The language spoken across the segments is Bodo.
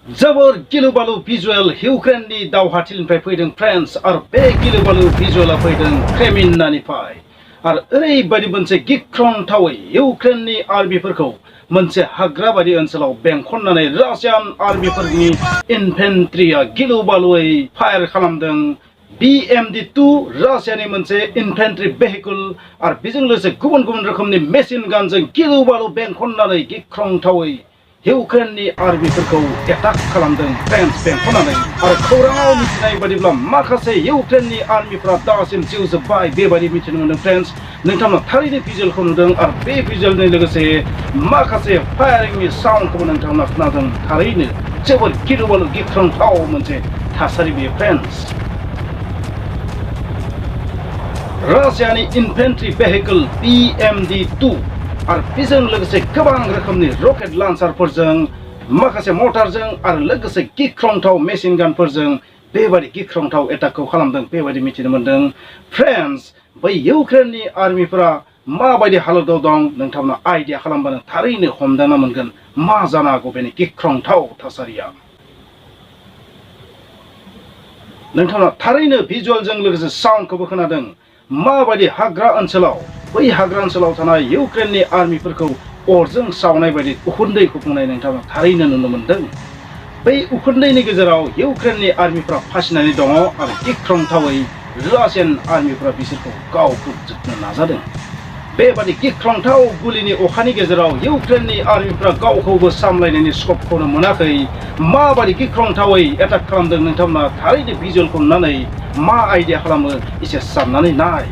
जोबोर गिलु-बालु भिजुअल इउक्रेननि दावहाथिलिनिफ्राय फैदों फ्रेन्ड्स आरो बे गिलु-बालु भिजुअला फैदों क्रेमिन्नानिफ्राय आरो ओरैबायदि मोनसे गिख्रंथावै इउक्रेननि आर्मिफोरखौ मोनसे हाग्राबारि ओनसोलाव बेंखननानै रासियान आर्मिफोरनि इनफेन्ट्रिया गिलु-बालुयै फायार खालामदों BMD-2 रासियानि मोनसे इनफेन्ट्रि भेहिकल आरो बेजों लोगोसे गुबुन गुबुन रोखोमनि मेसिन गानजों गिलु-बालु बेंखननानै गिख्रंथावै इउक्रेननि आर्मिफोरखौ एटाक खालामदों फ्रेन्ड्स बेंखननानै आरो खौराङाव मिथिनाय बादिब्ला माखासे इउक्रेननि आर्मिफोरा दासिम जिउ जोबबाय बेबायदि मिथिनो मोनदों फ्रेन्ड्स नोंथांमोना थारैनो भिजुअलखौ नुदों आरो बे भिजुअलनि लोगोसे माखासे फायारिंनि साउन्डखौबो नोंथांमोना खोनादों थारैनो जोबोद गिलु-बालु गिख्रंथाव मोनसे थासारि बेयो फ्रेन्ड्स रासियानि इनफेन्ट्रि भेहिकल BMD-2 आरो बेजों लोगोसे गोबां रोखोमनि रकेट लन्चारफोरजों माखासे मटारजों आरो लोगोसे गिख्रंथाव मेसिन गानफोरजों बेबायदि गिख्रंथाव एटाकखौ खालामदों बेबायदि मिथिनो मोनदों फ्रेन्ड्स बै इउक्रेननि आर्मिफोरा माबायदि हालोदाव दं नोंथांमोना आइडिया खालामबानो थारैनो हमदांना मोनगोन मा जानो हागौ बेनि गिख्रंथाव थासारिया नोंथांमोना थारैनो भिजुअलजों लोगोसे साउन्डखौबो खोनादों माबायदि हाग्रा ओनसोलाव बै हाग्रा ओनसोलाव थानाय इउक्रेननि आर्मिफोरखौ अरजों सावनाय बायदि उखुन्दै खुफुंनाय नोंथाङा थारैनो नुनो मोनदों बै उखुन्दैनि गेजेराव इउक्रेननि आर्मिफोरा फासिनानै दङ आरो गिख्रंथावै रासियान आर्मिफोरा बिसोरखौ गावफोरजोबनो नाजादों बेबादि गिख्रंथाव गुलिनि अखानि गेजेराव इउक्रेननि आर्मिफोरा गावखौबो सामलायनायनि स्कपखौनो मोनाखै माबायदि गिख्रंथावै एटाक खालामदों नोंथांमोना थारैनो भिजुअलखौ नुनानै मा आइडिया खालामो एसे साननानै नाय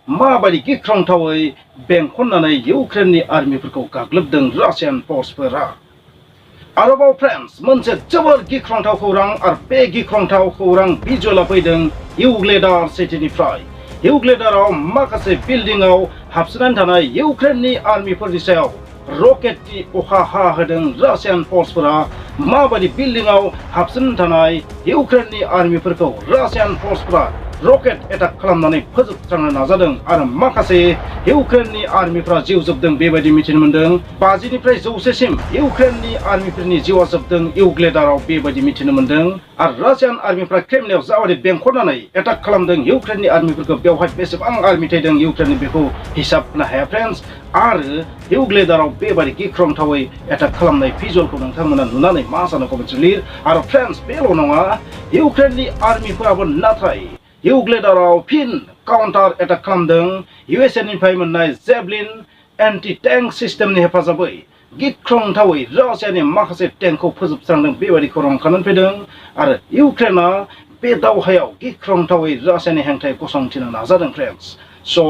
माबायदि गिख्रंथावै बेंखननानै इउक्रेननि आर्मिफोरखौ गाग्लोबदों रासियान फर्सफोरा आरोबाव फ्रेन्ड्स मोनसे जोबोर गिख्रंथाव खौरां आरो बे गिख्रंथाव खौरां भिजुअला फैदों इउग्लेडार सिटिनिफ्राय इउग्लेडाराव माखासे बिल्डिंआव हाबसोनानै थानाय इउक्रेननि आर्मिफोरनि सायाव रकेटनि अखा हाहोदों रासियान फर्सफोरा माबायदि बिल्डिंआव हाबसोनानै थानाय इउक्रेननि आर्मिफोरखौ रासियान फर्सफोरा रकेट एटाक खालामनानै फोजोबस्रांनो नाजादों आरो माखासे इउक्रेननि आर्मिफोरा जिउ जोबदों बेबायदि मिथिनो मोनदों 50निफ्राय 100सिम इउक्रेननि आर्मिफोरनि जिउआ जोबदों इउग्लेडाराव बेबायदि मिथिनो मोनदों आरो रासियान आर्मिफोरा क्रेमनियाव जाबायदि बेंखननानै एटाक खालामदों इउक्रेननि आर्मिफोरखौ बेवहाय बेसेबां आर्मि थैदों इउक्रेननि बेखौ हिसाब होनो हाया फ्रेन्ड्स आरो इउग्लेडाराव बेबायदि गिख्रंथावै एटाक खालामनाय भिजुअलखौ नोंथांमोना नुनानै मा जानो कमेन्ट लिर आरो फ्रेन्ड्स बेल' नङा इउक्रेननि आर्मिफोराबो नाथाय इउग्लेडाराव फिन काउन्टार एटाक खालामदों USA निफ्राय मोननाय जेभलिन एन्टि टेंक सिस्टेमनि हेफाजाबै गिख्रंथावै रासियानि माखासे टेंकखौ फोजोबस्रांदों बेबायदि खौरां ओंखारनानै फैदों आरो इउक्रेना बे दावहायाव गिख्रंथावै रासियानि हेंथायै गसंथिनो नाजादों फ्रेन्ड्स स'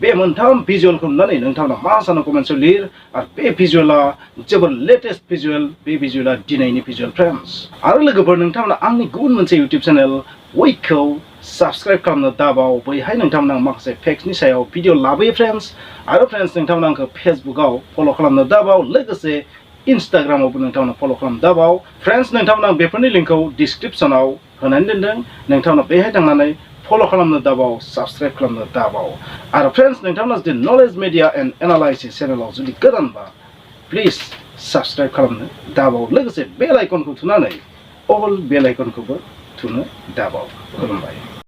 बे मोनथाम भिजुअलखौ नुनानै नोंथांमोना मा सानो कमेन्टआव लिर आरो बे भिजुअला जोबोर लेटेस्ट भिजुअल बे भिजुअला दिनैनि भिजुअल फ्रेन्ड्स आरो लोगोफोर नोंथांमोना आंनि गुबुन मोनसे इउटिउब चेनेल वेखौ साबस्क्राइब खालामनो दाबाव बैहाय नोंथांमोना माखासे फेक्सनि सायाव भिडिअ लाबोयो फ्रेन्ड्स आरो फ्रेन्ड्स नोंथांमोना आंखौ फेसबुकआव फल' खालामनो दाबाव लोगोसे इन्स्टाग्रामावबो नोंथांमोना फल' खालामनो दाबाव फ्रेन्ड्स नोंथांमोना बेफोरनि लिंकखौ डिसक्रिपसनाव होनानै दोनदों नोंथांमोना बेहाय थांनानै फल' खालामनो दाबाव साबस्क्राइब खालामनो दाबाव आरो फ्रेन्ड्स नोंथांमोना जुदि नलेज मिडिया एन्ड एनालाइसिस चेनेलाव जुदि गोदानबा प्लिज साबस्क्राइब खालामनो दाबाव लोगोसे बेल आइकनखौ थुनानै अल बेल आइकनखौबो थुनो दाबाव खुलुमबाय